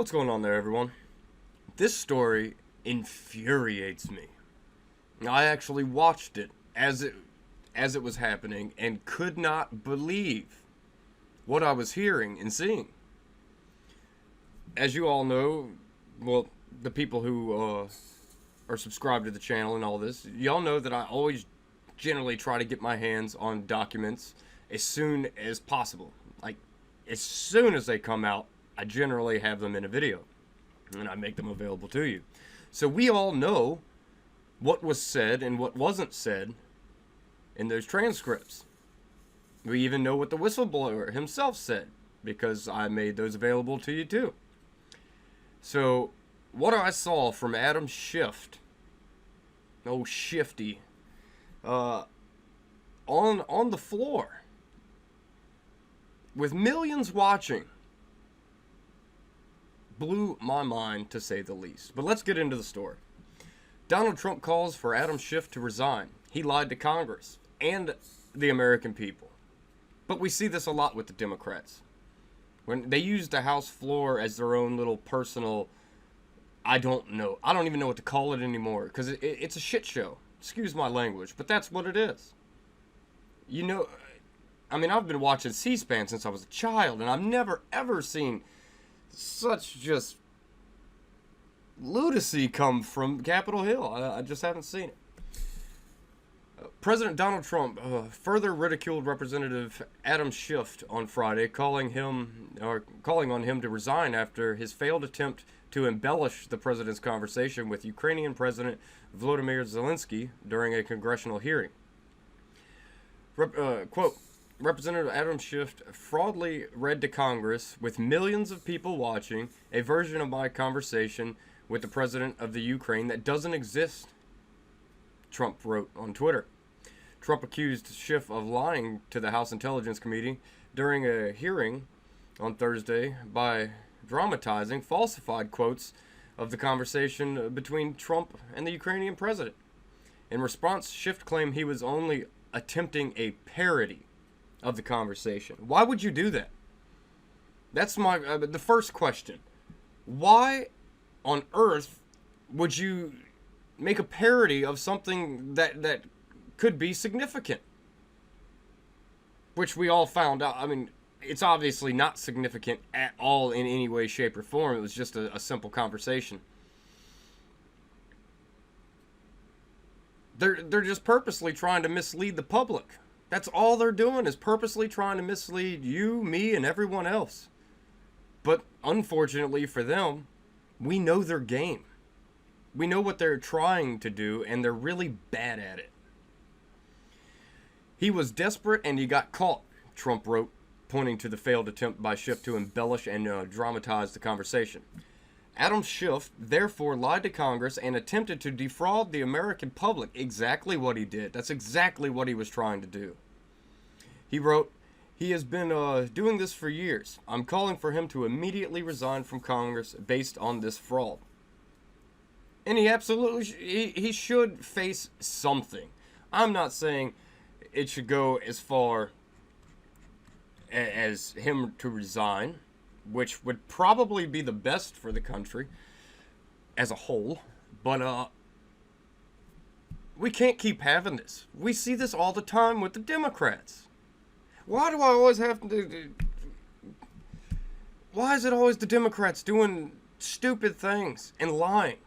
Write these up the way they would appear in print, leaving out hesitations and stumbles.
What's going on there, everyone? This story infuriates me. I actually watched it as it was happening and could not believe what I was hearing and seeing. As you all know, well, the people who are subscribed to the channel and all this, y'all know that I always generally try to get my hands on documents as soon as possible. Like, as soon as they come out, I generally have them in a video, and I make them available to you. So we all know what was said and what wasn't said in those transcripts. We even know what the whistleblower himself said, because I made those available to you too. So, what I saw from Adam Schiff, oh Shifty, on the floor, with millions watching, blew my mind, to say the least. But let's get into the story. Donald Trump calls for Adam Schiff to resign. He lied to Congress and the American people. But we see this a lot with the Democrats. When they use the House floor as their own little personal, I don't even know what to call it anymore, because it's a shit show. Excuse my language, but that's what it is. You know, I mean, I've been watching C-SPAN since I was a child, and I've never ever seen such just lunacy come from Capitol Hill. I just haven't seen it. President Donald Trump further ridiculed Representative Adam Schiff on Friday, calling on him to resign after his failed attempt to embellish the president's conversation with Ukrainian President Volodymyr Zelensky during a congressional hearing. Quote, Representative Adam Schiff fraudulently read to Congress, with millions of people watching, a version of my conversation with the president of the Ukraine that doesn't exist, Trump wrote on Twitter. Trump accused Schiff of lying to the House Intelligence Committee during a hearing on Thursday by dramatizing falsified quotes of the conversation between Trump and the Ukrainian president. In response, Schiff claimed he was only attempting a parody of the conversation. Why would you do that? That's my the first question. Why on earth would you make a parody of something that could be significant? Which we all found out. I mean, it's obviously not significant at all in any way, shape, or form. It was just a simple conversation. They're just purposely trying to mislead the public. That's all they're doing, is purposely trying to mislead you, me, and everyone else. But unfortunately for them, we know their game. We know what they're trying to do, and they're really bad at it. He was desperate and he got caught, Trump wrote, pointing to the failed attempt by Schiff to embellish and dramatize the conversation. Adam Schiff therefore lied to Congress and attempted to defraud the American public. Exactly what he did. That's exactly what he was trying to do. He wrote, he has been doing this for years. I'm calling for him to immediately resign from Congress based on this fraud. And he absolutely he should face something. I'm not saying it should go as far as him to resign, which would probably be the best for the country as a whole. But we can't keep having this. We see this all the time with the Democrats. Why do I always have to... Why is it always the Democrats doing stupid things and lying?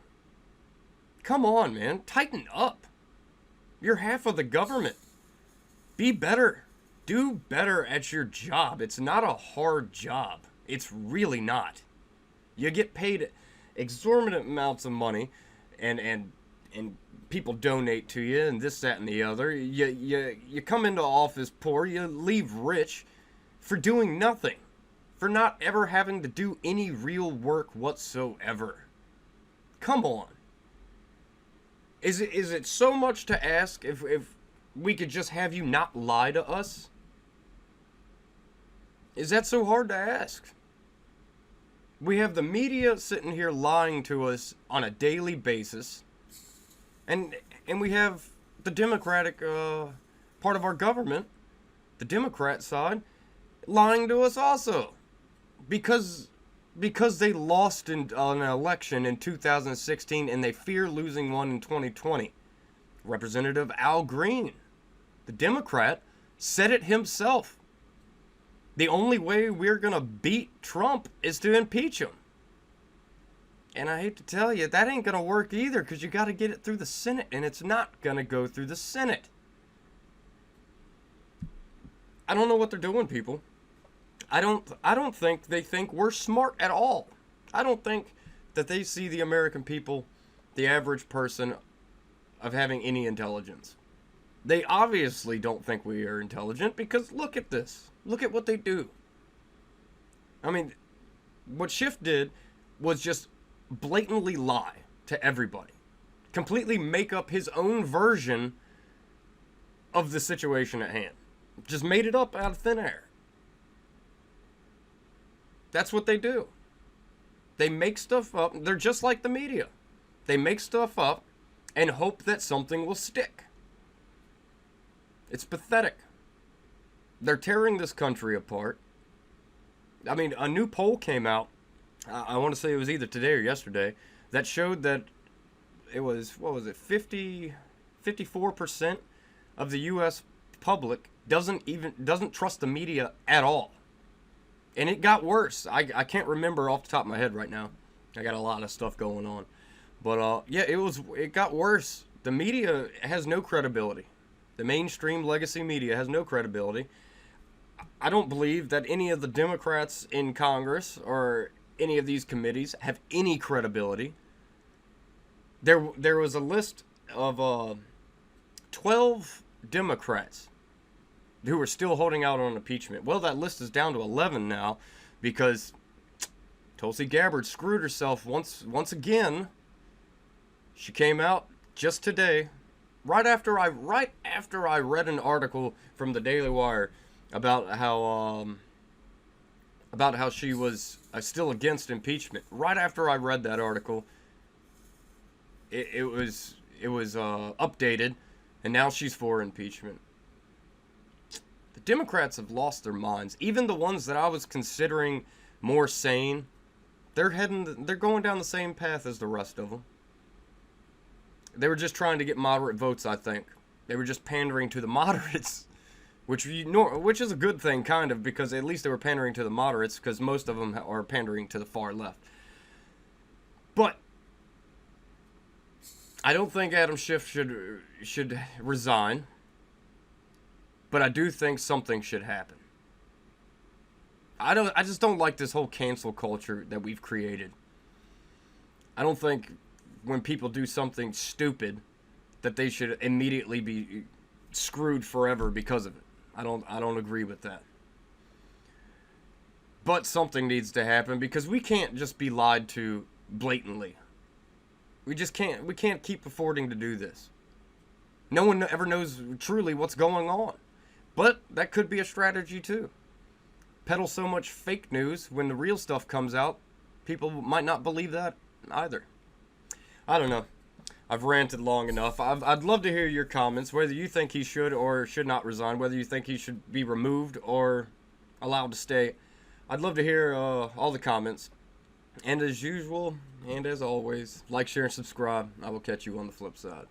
Come on, man. Tighten up. You're half of the government. Be better. Do better at your job. It's not a hard job. It's really not. You get paid exorbitant amounts of money, and people donate to you, and this, that, and the other. You come into office poor, you leave rich for doing nothing, for not ever having to do any real work whatsoever. Come on. Is it so much to ask if we could just have you not lie to us? Is that so hard to ask? We have the media sitting here lying to us on a daily basis, and we have the Democratic part of our government, the Democrat side, lying to us also, because Because they lost in an election in 2016 and they fear losing one in 2020. Representative Al Green, the Democrat, said it himself. The only way we're going to beat Trump is to impeach him. And I hate to tell you, that ain't going to work either, because you got to get it through the Senate, and it's not going to go through the Senate. I don't know what they're doing, people. I don't think they think we're smart at all. I don't think that they see the American people, the average person, of having any intelligence. They obviously don't think we are intelligent, because look at this. Look at what they do. I mean, what Schiff did was just blatantly lie to everybody. Completely make up his own version of the situation at hand. Just made it up out of thin air. That's what they do. They make stuff up. They're just like the media. They make stuff up and hope that something will stick. It's pathetic. They're tearing this country apart. I mean, a new poll came out, I want to say it was either today or yesterday, that showed that it was, 54% of the U.S. public doesn't trust the media at all. And it got worse. I can't remember off the top of my head right now. I got a lot of stuff going on. But yeah, it got worse. The media has no credibility. The mainstream legacy media has no credibility. I don't believe that any of the Democrats in Congress or any of these committees have any credibility. There was a list of 12 Democrats who are still holding out on impeachment. Well, that list is down to 11 now because Tulsi Gabbard screwed herself once again. She came out just today, right after I read an article from the Daily Wire about how she was still against impeachment. Right after I read that article, it was updated, and now she's for impeachment. The Democrats have lost their minds. Even the ones that I was considering more sane, they're going down the same path as the rest of them. They were just trying to get moderate votes, I think. They were just pandering to the moderates, which is a good thing, kind of, because at least they were pandering to the moderates, because most of them are pandering to the far left. But I don't think Adam Schiff should resign, but I do think something should happen. I just don't like this whole cancel culture that we've created. I don't think when people do something stupid that they should immediately be screwed forever because of it. I don't agree with that. But something needs to happen because we can't just be lied to blatantly. We just can't. We can't keep affording to do this. No one ever knows truly what's going on. But that could be a strategy too. Peddle so much fake news when the real stuff comes out, people might not believe that either. I don't know. I've ranted long enough. I'd love to hear your comments, whether you think he should or should not resign, whether you think he should be removed or allowed to stay. I'd love to hear all the comments. And as usual, and as always, like, share, and subscribe. I will catch you on the flip side.